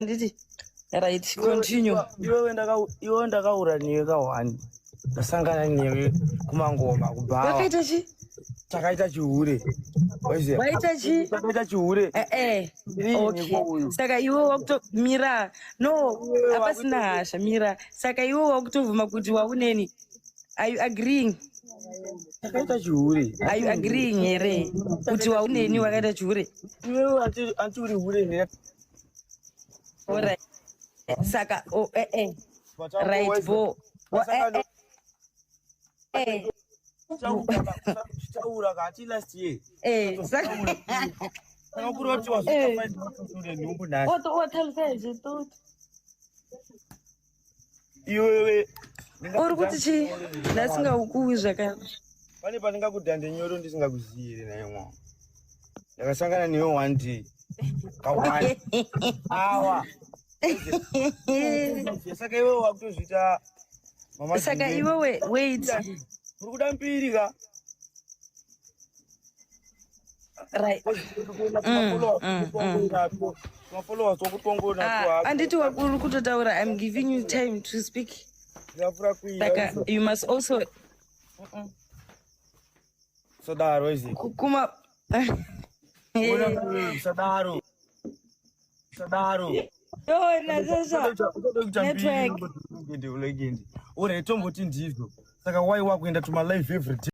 Nditi. Right, continue. Iwe ndakaura newe ka1 ndasangana newe kumangoma kubhawa. Wakaita chi? Takaita chihure. Waita chi? Takaita chihure. Okay. Saka iwe wakutomira. No, hapasina hasha mira. Saka iwe wakutobvuma kuti wauneni. Are you agreeing? Takaita chihure. Are you agreeing here? Kuti wauneni wakaita chihure. Iwe anti uri hure ne. Alright. Saka right bo. Chaura kati last year. Saka Nakuroti wasifanya nhumbu nashi. Watalisaje tot. Iwewe Uri kuti chi? Ndasingakuwi zvakare. pane pandingakudhande nyoro ndisingakuziire naye mwa. Ndakasangana newe one day. Ka1 awa. Saka iwe wakutozvita mama. Saka iwe wait. Uri kuda mbiri ka? Right. Followers okutongona. Anditi wakuru kutotaura. I'm giving you time to speak. Saka you must also Sadaro izi. kuma Sadaro. Yo, nazasha. Network. Hulengende. Uri tomboti ndizvo. Saka why wakuenda to my life every day.